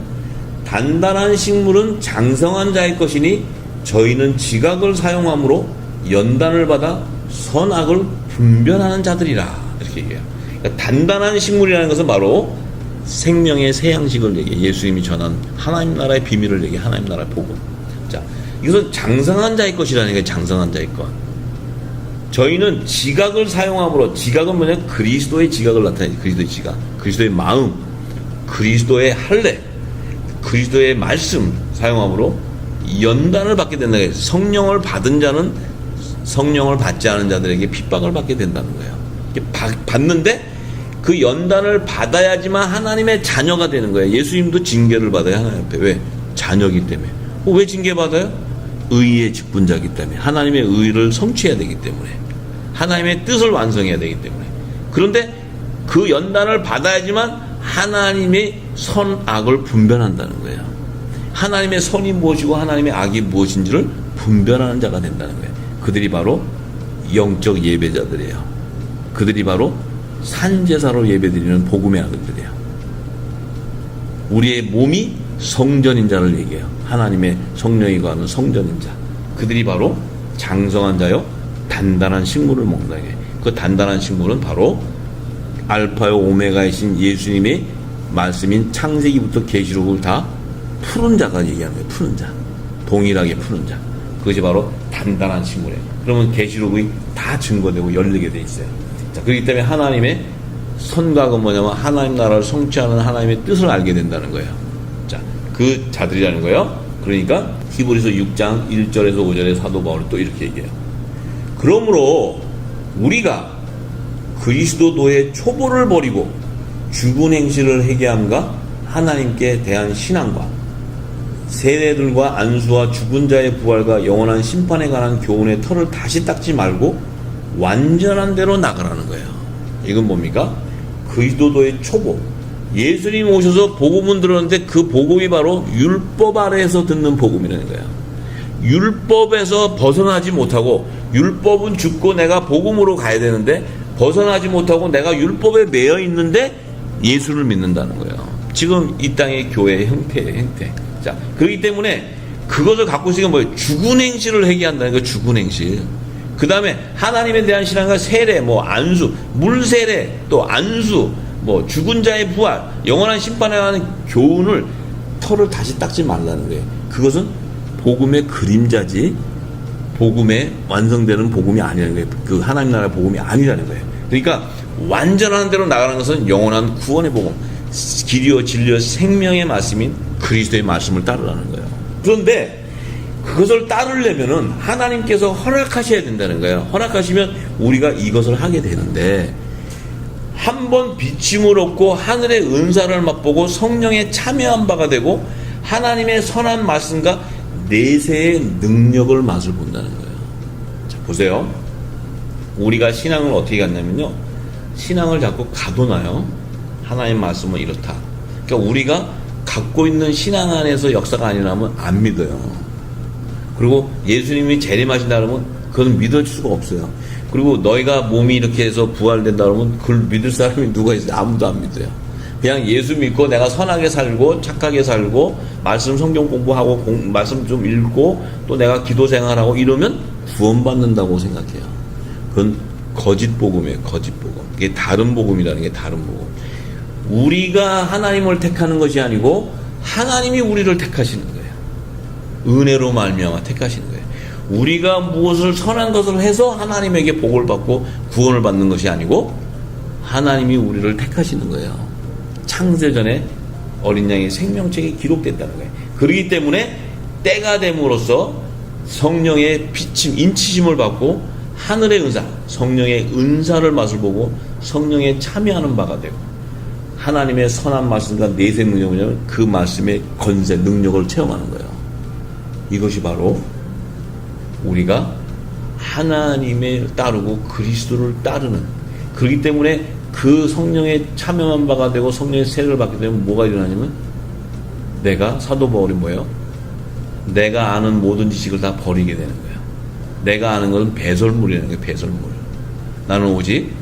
단단한 식물은 장성한 자의 것이니 저희는 지각을 사용함으로 연단을 받아 선악을 분별하는 자들이라. 이렇게 얘기해요. 그러니까 단단한 식물이라는 것은 바로 생명의 새 양식을 얘기해. 예수님이 전한 하나님 나라의 비밀을 얘기해. 하나님 나라의 복음. 자, 이것은 장성한 자의 것이라는 게 장성한 자의 것. 저희는 지각을 사용함으로, 지각은 뭐냐? 그리스도의 지각을 나타내죠. 그리스도의 지각, 그리스도의 마음, 그리스도의 할례, 그리스도의 말씀 사용함으로 연단을 받게 된다. 성령을 받은 자는 성령을 받지 않은 자들에게 핍박을 받게 된다는 거예요. 받는데 그 연단을 받아야지만 하나님의 자녀가 되는 거예요. 예수님도 징계를 받아요. 하나님 앞에. 왜? 자녀이기 때문에. 왜 징계받아요? 의의 직분자이기 때문에. 하나님의 의를 성취해야 되기 때문에. 하나님의 뜻을 완성해야 되기 때문에. 그런데 그 연단을 받아야지만 하나님의 선악을 분별한다는 거예요. 하나님의 선이 무엇이고 하나님의 악이 무엇인지를 분별하는 자가 된다는 거예요. 그들이 바로 영적 예배자들이에요. 그들이 바로 산제사로 예배드리는 복음의 아들들이에요. 우리의 몸이 성전인 자를 얘기해요. 하나님의 성령이 거하는 성전인 자. 그들이 바로 장성한 자요 단단한 식물을 먹는다. 그 단단한 식물은 바로 알파요 오메가이신 예수님의 말씀인 창세기부터 계시록을 다 푸른 자가 얘기하는 거예요. 푸른 자. 동일하게 푸른 자. 그것이 바로 단단한 식물이에요. 그러면 계시록이 다 증거되고 열리게 돼 있어요. 자, 그렇기 때문에 하나님의 선각은 뭐냐면 하나님 나라를 성취하는 하나님의 뜻을 알게 된다는 거예요. 자, 그 자들이라는 거예요. 그러니까 히브리서 6장 1절에서 5절에 사도 바울이 또 이렇게 얘기해요. 그러므로 우리가 그리스도도의 초보를 버리고 죽은 행실을 회개함과 하나님께 대한 신앙과 세례들과 안수와 죽은 자의 부활과 영원한 심판에 관한 교훈의 털을 다시 닦지 말고 완전한 대로 나가라는 거예요. 이건 뭡니까? 그리스도의 초보. 예수님이 오셔서 복음은 들었는데 그 복음이 바로 율법 아래에서 듣는 복음이라는 거야. 율법에서 벗어나지 못하고, 율법은 죽고 내가 복음으로 가야 되는데 벗어나지 못하고 내가 율법에 매여 있는데 예수를 믿는다는 거예요. 지금 이 땅의 교회의 형태예요, 형태. 자, 그렇기 때문에 그것을 갖고 있으니까 뭐예요? 죽은 행실을 회개한다는 거예요, 죽은 행실. 그 다음에 하나님에 대한 신앙과 세례, 뭐 안수, 물세례, 또 안수, 뭐 죽은 자의 부활, 영원한 심판에 관한 교훈을 털을 다시 닦지 말라는 거예요. 그것은 복음의 그림자지 복음에 완성되는 복음이 아니라는 거예요. 그 하나님 나라 복음이 아니라는 거예요. 그러니까 완전한 대로 나가는 것은 영원한 구원의 복음, 길이요 진리요 생명의 말씀인 그리스도의 말씀을 따르라는 거예요. 그런데 그것을 따르려면은 하나님께서 허락하셔야 된다는 거예요. 허락하시면 우리가 이것을 하게 되는데, 한번 비침을 얻고 하늘의 은사를 맛보고 성령에 참여한 바가 되고 하나님의 선한 말씀과 내세의 능력을 맛을 본다는 거예요. 자, 보세요. 우리가 신앙을 어떻게 갖냐면요, 신앙을 자꾸 가둬놔요. 하나님 말씀은 이렇다. 그러니까 우리가 갖고 있는 신앙 안에서 역사가 안 일어나면 안 믿어요. 그리고 예수님이 재림하신다 그러면 그건 믿을 수가 없어요. 그리고 너희가 몸이 이렇게 해서 부활된다 그러면 그걸 믿을 사람이 누가 있어요? 아무도 안 믿어요. 그냥 예수 믿고 내가 선하게 살고 착하게 살고 말씀 성경 공부하고 말씀 좀 읽고 또 내가 기도 생활하고 이러면 구원받는다고 생각해요. 그건 거짓 복음이에요. 거짓 복음. 이게 다른 복음이라는 게 다른 복음. 우리가 하나님을 택하는 것이 아니고 하나님이 우리를 택하시는 거예요. 은혜로 말미암아 택하시는 거예요. 우리가 무엇을 선한 것을 해서 하나님에게 복을 받고 구원을 받는 것이 아니고 하나님이 우리를 택하시는 거예요. 창세전에 어린 양의 생명책이 기록됐다는 거예요. 그렇기 때문에 때가 됨으로써 성령의 비침, 인치심을 받고 하늘의 은사, 성령의 은사를 맛을 보고 성령에 참여하는 바가 되고 하나님의 선한 말씀과 내세 능력을 그 말씀의 건세, 능력을 체험하는 거예요. 이것이 바로 우리가 하나님을 따르고 그리스도를 따르는, 그렇기 때문에 그 성령에 참여한 바가 되고 성령의 세례를 받게 되면 뭐가 일어나냐면 내가, 사도 바울이 뭐예요? 내가 아는 모든 지식을 다 버리게 되는 거예요. 내가 아는 것은 배설물이라는 거예요. 배설물. 나는 오직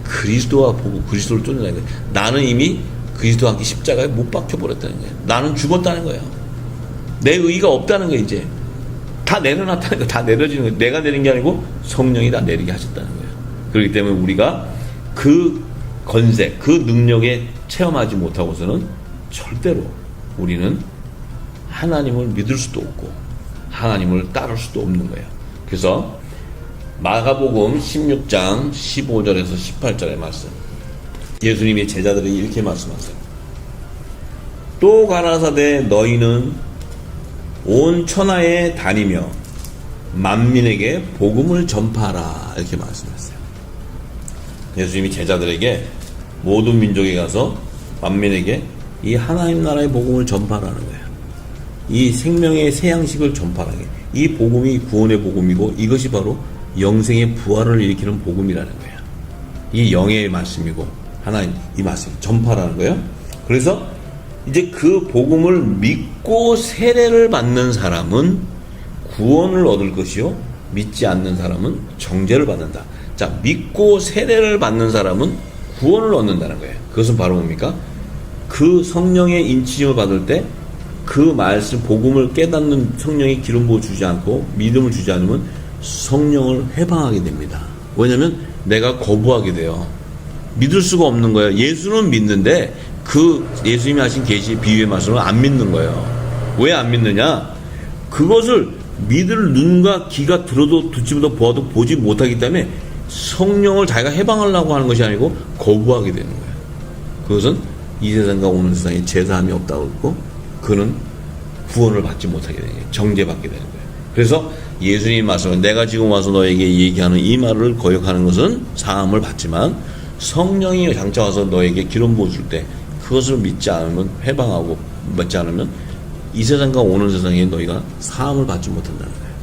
그리스도와 보고 그리스도를 쫓는다는 거예요. 나는 이미 그리스도와 함께 십자가에 못 박혀버렸다는 거예요. 나는 죽었다는 거예요. 내 의의가 없다는 거예요. 이제 다 내려놨다는 거예요. 다 내려지는 거예요. 내가 내린 게 아니고 성령이 다 내리게 하셨다는 거예요. 그렇기 때문에 우리가 그 건세, 그 능력에 체험하지 못하고서는 절대로 우리는 하나님을 믿을 수도 없고 하나님을 따를 수도 없는 거예요. 그래서 마가복음 16장 15절에서 18절의 말씀, 예수님이 제자들에게 이렇게 말씀하세요. 또 가라사대 너희는 온 천하에 다니며 만민에게 복음을 전파하라, 이렇게 말씀하세요. 예수님이 제자들에게 모든 민족에 가서 만민에게 이 하나님 나라의 복음을 전파하라는 거예요. 이 생명의 새 양식을 전파하게. 이 복음이 구원의 복음이고 이것이 바로 영생의 부활을 일으키는 복음이라는 거예요. 이 영의 말씀이고 하나님 이 말씀 전파라는 거예요. 그래서 이제 그 복음을 믿고 세례를 받는 사람은 구원을 얻을 것이요 믿지 않는 사람은 정죄를 받는다. 자, 믿고 세례를 받는 사람은 구원을 얻는다는 거예요. 그것은 바로 뭡니까? 그 성령의 인치심을 받을 때 그 말씀 복음을 깨닫는 성령의 기름 부어 주지 않고 믿음을 주지 않으면 성령을 해방하게 됩니다. 왜냐하면 내가 거부하게 돼요. 믿을 수가 없는 거예요. 예수는 믿는데 그 예수님이 하신 계시 비유의 말씀을 안 믿는 거예요. 왜 안 믿느냐? 그것을 믿을 눈과 귀가 들어도 듣지도 보아도 보지 못하기 때문에 성령을 자기가 해방하려고 하는 것이 아니고 거부하게 되는 거예요. 그것은 이 세상과 오는 세상에 제사함이 없다고 했고 그는 구원을 받지 못하게 되는 거예요. 정죄받게 되는 거예요. 그래서 예수님이 말씀은 내가 지금 와서 너에게 얘기하는 이 말을 거역하는 것은 사함을 받지만 성령이 장차 와서 너에게 기름 부어줄 때 그것을 믿지 않으면 해방하고 믿지 않으면 이 세상과 오는 세상에 너희가 사함을 받지 못한다는 거예요.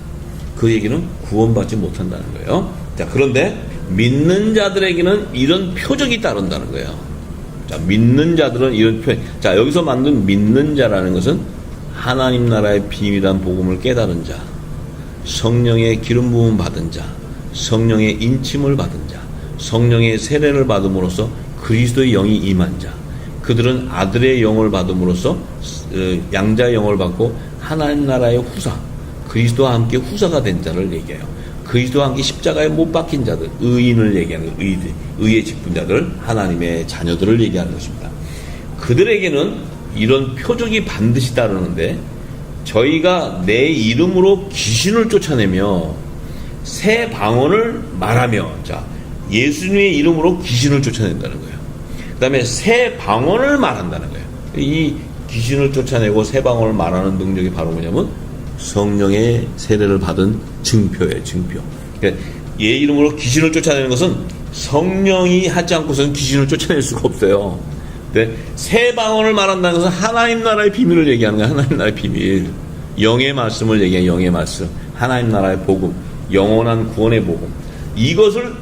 그 얘기는 구원받지 못한다는 거예요. 자, 그런데 믿는 자들에게는 이런 표적이 따른다는 거예요. 자, 믿는 자들은 이런 표현. 자, 여기서 만든 믿는 자라는 것은 하나님 나라의 비밀한 복음을 깨달은 자, 성령의 기름 부음 받은 자, 성령의 인침을 받은 자, 성령의 세례를 받음으로써 그리스도의 영이 임한 자, 그들은 아들의 영을 받음으로써 양자의 영을 받고 하나님 나라의 후사, 그리스도와 함께 후사가 된 자를 얘기해요. 그리스도와 함께 십자가에 못 박힌 자들, 의인을 얘기하는 의들, 의의 직분자들, 하나님의 자녀들을 얘기하는 것입니다. 그들에게는 이런 표적이 반드시 따르는데, 저희가 내 이름으로 귀신을 쫓아내며 새 방언을 말하며, 자, 예수님의 이름으로 귀신을 쫓아낸다는 거예요. 그 다음에 새 방언을 말한다는 거예요. 이 귀신을 쫓아내고 새 방언을 말하는 능력이 바로 뭐냐면 성령의 세례를 받은 증표예요. 증표. 그러니까 얘 이름으로 귀신을 쫓아내는 것은 성령이 하지 않고서는 귀신을 쫓아낼 수가 없어요. 근데 새 방언을 말한다는 것은 하나님 나라의 비밀을 얘기하는 거예요. 하나님 나라의 비밀. 영의 말씀을 얘기해요. 영의 말씀. 하나님 나라의 복음. 영원한 구원의 복음. 이것을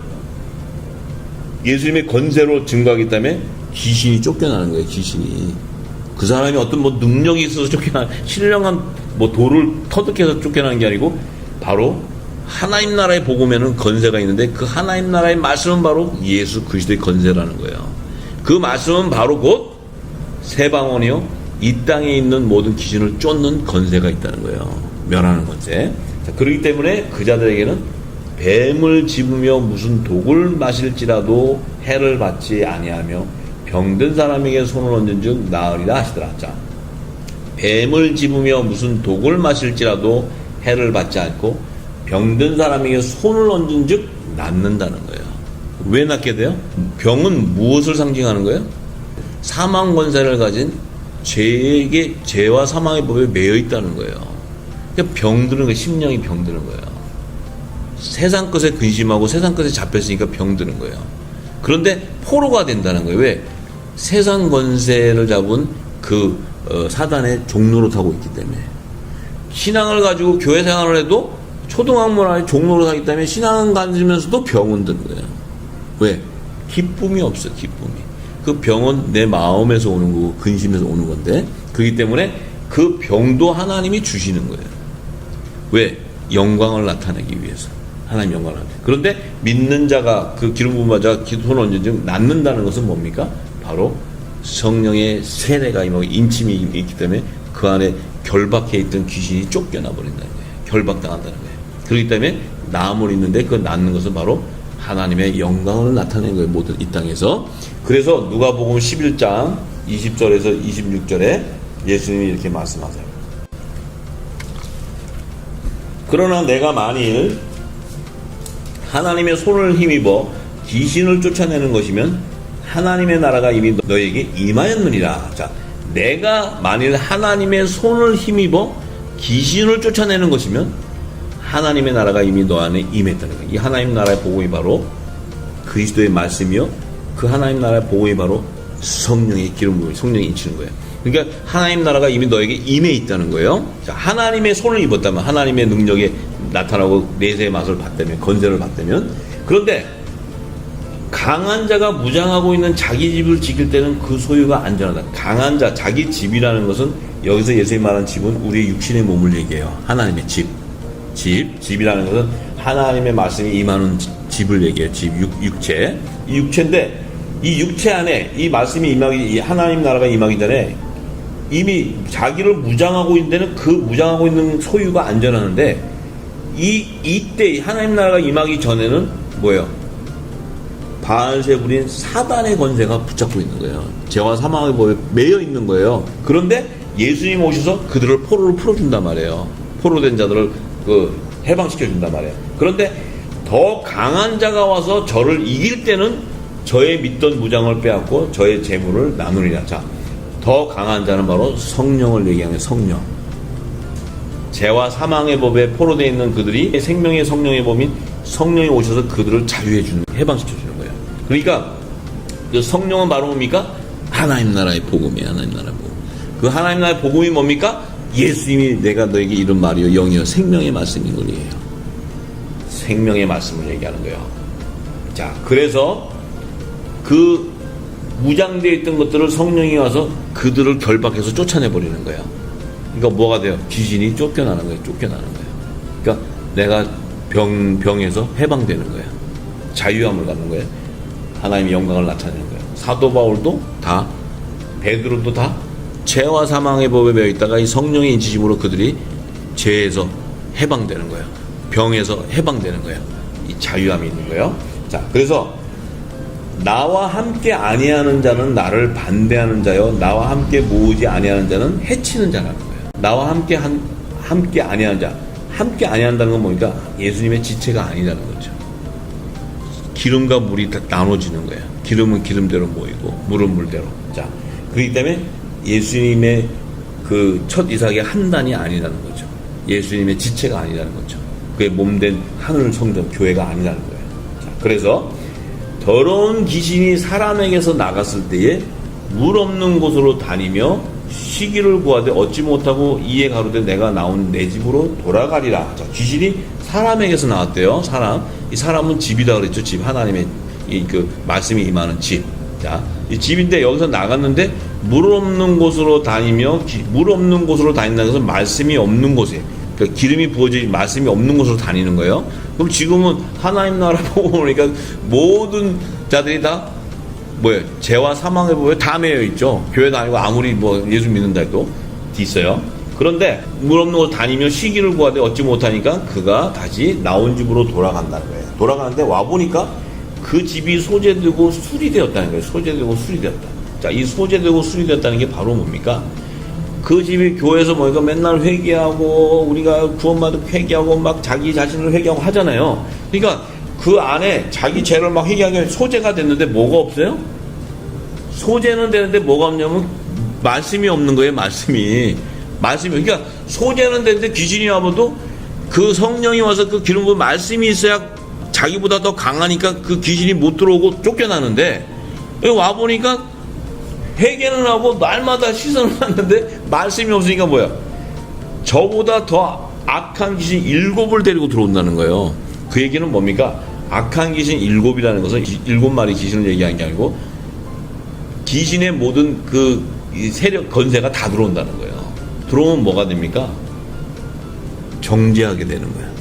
예수님의 권세로 증거하기 때문에 귀신이 쫓겨나는 거예요. 귀신이. 그 사람이 어떤 뭐 능력이 있어서 쫓겨나, 신령한 뭐 돌을 터득해서 쫓겨나는 게 아니고 바로 하나님 나라의 복음에는 권세가 있는데 그 하나님 나라의 말씀은 바로 예수 그리스도의 권세라는 거예요. 그 말씀은 바로 곧 새 방언이요, 이 땅에 있는 모든 귀신을 쫓는 권세가 있다는 거예요. 멸하는 권세. 자, 그렇기 때문에 그 자들에게는 뱀을 집으며 무슨 독을 마실지라도 해를 받지 아니하며 병든 사람에게 손을 얹은 즉 나으리라 하시더라. 자, 뱀을 집으며 무슨 독을 마실지라도 해를 받지 않고 병든 사람에게 손을 얹은 즉 낫는다는 거예요. 왜 낫게 돼요? 병은 무엇을 상징하는 거예요? 사망 권세를 가진 죄에게, 죄와 사망의 법에 매여 있다는 거예요. 그러니까 병드는 거예요. 심령이 병드는 거예요. 세상 것에 근심하고 세상 것에 잡혔으니까 병드는 거예요. 그런데 포로가 된다는 거예요. 왜? 세상 권세를 잡은 그 사단의 종노릇하고 있기 때문에. 신앙을 가지고 교회 생활을 해도 초등학문 안에 종노릇하기 때문에 신앙을 가지면서도 병은 드는 거예요. 왜? 기쁨이 없어요. 기쁨이. 그 병은 내 마음에서 오는 거고 근심에서 오는 건데, 그렇기 때문에 그 병도 하나님이 주시는 거예요. 왜? 영광을 나타내기 위해서. 하나님 영광을 나타내기. 그런데 믿는 자가, 그 기름 부은 자가 손을 얹은 즉 낫는다는 것은 뭡니까? 바로 성령의 세례가 임하고 인침이 있기 때문에 그 안에 결박해 있던 귀신이 쫓겨나 버린다는 거예요. 결박당한다는 거예요. 그렇기 때문에 나음을 있는데 그 낫는 것은 바로 하나님의 영광을 나타내는 거예요. 모든 이 땅에서. 그래서 누가복음 11장 20절에서 26절에 예수님이 이렇게 말씀하세요. 그러나 내가 만일 하나님의 손을 힘입어 귀신을 쫓아내는 것이면 하나님의 나라가 이미 너에게 임하였느니라. 자, 내가 만일 하나님의 손을 힘입어 귀신을 쫓아내는 것이면 하나님의 나라가 이미 너 안에 임했다는 거예요. 이 하나님 나라의 복음이 바로 그리스도의 말씀이요, 그 하나님 나라의 복음이 바로 성령의 기름 부음이, 성령이 인치는 거예요. 그러니까 하나님 나라가 이미 너에게 임해 있다는 거예요. 자, 하나님의 손을 입었다면, 하나님의 능력에 나타나고 내세의 맛을 봤다면, 건세를 봤다면. 그런데 강한 자가 무장하고 있는 자기 집을 지킬 때는 그 소유가 안전하다. 강한 자, 자기 집이라는 것은 여기서 예수님이 말한 집은 우리의 육신의 몸을 얘기해요. 하나님의 집. 집이라는 것은 하나님의 말씀이 임하는 집을 얘기해요. 집, 육체. 이 육체인데 이 육체 안에 이 말씀이 임하기, 이 하나님 나라가 임하기 전에 이미 자기를 무장하고 있는 데는 그 무장하고 있는 소유가 안전하는데 이때 하나님 나라가 임하기 전에는 뭐예요? 바알세불인 사단의 권세가 붙잡고 있는 거예요. 죄와 사망의 법에 매여 있는 거예요. 그런데 예수님 오셔서 그들을 포로로 풀어준단 말이에요. 포로된 자들을 해방시켜준단 말이에요. 그런데 더 강한 자가 와서 저를 이길 때는 저의 믿던 무장을 빼앗고 저의 재물을 나누리라. 자, 더 강한 자는 바로 성령을 얘기하는 성령. 죄와 사망의 법에 포로되어 있는 그들이 생명의 성령의 법인 성령이 오셔서 그들을 자유해 주는, 해방시켜 주는 거예요. 그러니까 그 성령은 바로 뭡니까? 하나님 나라의 복음이에요. 하나님 나라의 복음. 그 하나님 나라의 복음이 뭡니까? 예수님이 내가 너에게 이런 말이요, 영이요, 생명의 말씀인 거예요. 생명의 말씀을 얘기하는 거예요. 자, 그래서 그 무장되어 있던 것들을 성령이 와서 그들을 결박해서 쫓아내버리는 거예요. 그러니까 뭐가 돼요? 귀신이 쫓겨나는 거예요. 쫓겨나는 거예요. 그러니까 내가 병에서 해방되는 거예요. 자유함을 갖는 거예요. 하나님의 영광을 나타내는 거예요. 사도 바울도 다, 베드로도 다 죄와 사망의 법에 매여 있다가 이 성령의 인치심으로 그들이 죄에서 해방되는 거예요. 병에서 해방되는 거예요. 이 자유함이 있는 거예요. 자, 그래서 나와 함께 아니하는 자는 나를 반대하는 자요, 나와 함께 모으지 아니하는 자는 해치는 자라는 거예요. 나와 함께 아니하는 자, 함께 아니한다는 건 뭐니까 예수님의 지체가 아니라는 거죠. 기름과 물이 다 나눠지는 거예요. 기름은 기름대로 모이고 물은 물대로. 자, 그렇기 때문에 예수님의 그 첫 이삭의 한 단이 아니라는 거죠. 예수님의 지체가 아니라는 거죠. 그의 몸된 하늘 성전 교회가 아니라는 거예요. 자, 그래서 더러운 귀신이 사람에게서 나갔을 때에 물 없는 곳으로 다니며 쉬기를 구하되 얻지 못하고 이에 가로되 내가 나온 내 집으로 돌아가리라. 자, 귀신이 사람에게서 나왔대요. 이 사람은 집이다 그랬죠. 집, 하나님의 그 말씀이 임하는 집. 자, 이 집인데 여기서 나갔는데 물 없는 곳으로 다니며 물 없는 곳으로 다닌다는 것은 말씀이 없는 곳에, 그러니까 기름이 부어진 말씀이 없는 곳으로 다니는 거예요. 그럼 지금은 하나님 나라 보고 보니까 모든 자들이 다 뭐예요? 죄와 사망의 법에 다 매여 있죠. 교회 다니고 아무리 뭐 예수 믿는다 해도 있어요. 그런데 물 없는 곳 다니며 쉬기를 구하되 얻지 못하니까 그가 다시 나온 집으로 돌아간다는 거예요. 돌아가는데 와 보니까 그 집이 소재되고 수리되었다는 거예요. 소재되고 수리되었다. 자, 이 소재되고 수리되었다는 게 바로 뭡니까? 그 집이 교회에서 뭐니까 맨날 회개하고 우리가 구원받고 회개하고 막 자기 자신을 회개하고 하잖아요. 그러니까 그 안에 자기 죄를 막 회개하게 소재가 됐는데 뭐가 없어요? 소재는 되는데 뭐가 없냐면 말씀이 없는 거예요. 말씀이. 그러니까 소재는 되는데 귀신이 와봐도 그 성령이 와서 그 기름 부은 말씀이 있어야 자기보다 더 강하니까 그 귀신이 못 들어오고 쫓겨나는데 와보니까 회개는 하고 날마다 시선을 하는데 말씀이 없으니까 뭐야? 저보다 더 악한 귀신 7을 데리고 들어온다는 거예요. 그 얘기는 뭡니까? 악한 귀신 7이라는 것은 7마리 귀신을 얘기하는 게 아니고 귀신의 모든 그 세력 건세가 다 들어온다는 거예요. 들어오면 뭐가 됩니까? 정죄하게 되는 거야.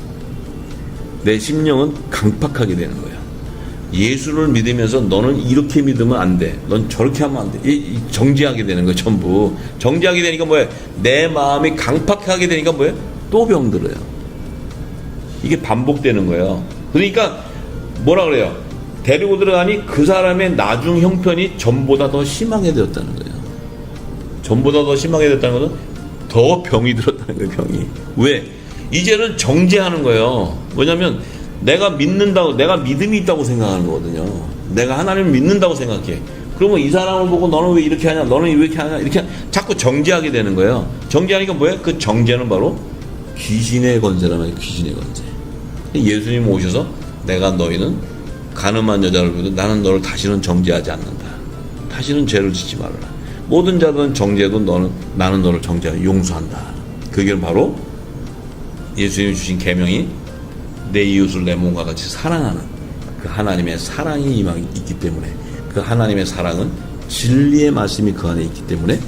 내 심령은 강팍하게 되는 거야. 예수를 믿으면서 너는 이렇게 믿으면 안 돼. 넌 저렇게 하면 안 돼. 정죄하게 되는 거야, 전부. 정죄하게 되니까 뭐야? 내 마음이 강팍하게 되니까 뭐야? 또 병들어요. 이게 반복되는 거예요. 그러니까 뭐라 그래요? 데리고 들어가니 그 사람의 나중 형편이 전보다 더 심하게 되었다는 거예요. 전보다 더 심하게 되었다는 것은 더 병이 들었다는 거예요, 병이. 왜? 이제는 정죄하는 거예요. 뭐냐면 내가 믿는다고, 내가 믿음이 있다고 생각하는 거거든요. 내가 하나님을 믿는다고 생각해. 그러면 이 사람을 보고 너는 왜 이렇게 하냐, 너는 왜 이렇게 하냐, 이렇게 자꾸 정죄하게 되는 거예요. 정죄하니까 뭐예요? 그 정죄는 바로 귀신의 건세란 말이에요. 귀신의 건세. 예수님 오셔서 내가 너희는 가늠한 여자를 보도 나는 너를 다시는 정죄하지 않는다. 다시는 죄를 짓지 말라. 모든 자들은 정죄해도 나는 너를 정죄하고 용서한다. 그게 바로 예수님이 주신 계명이 내 이웃을 내 몸과 같이 사랑하는 그 하나님의 사랑이 있기 때문에, 그 하나님의 사랑은 진리의 말씀이 그 안에 있기 때문에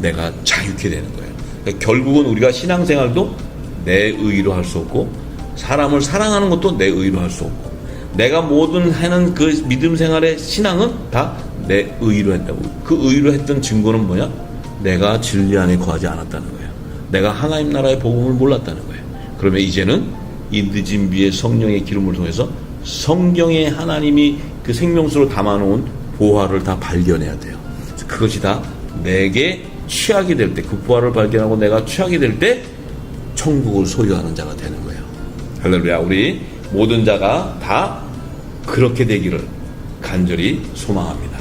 내가 자유케 되는 거예요. 그러니까 결국은 우리가 신앙생활도 내 의로 할 수 없고 사람을 사랑하는 것도 내 의로 할 수 없고 내가 모든 하는 그 믿음 생활의 신앙은 다 내 의로 했다고. 그 의로 했던 증거는 뭐냐? 내가 진리 안에 거하지 않았다는 거예요. 내가 하나님 나라의 복음을 몰랐다는 거예요. 그러면 이제는 이 늦은 비의 성령의 기름을 통해서 성경에 하나님이 그 생명수로 담아놓은 보화를 다 발견해야 돼요. 그것이 다 내게 취하게 될 때, 그 보화를 발견하고 내가 취하게 될 때 천국을 소유하는 자가 되는 거예요. 할렐루야. 우리 모든 자가 다 그렇게 되기를 간절히 소망합니다.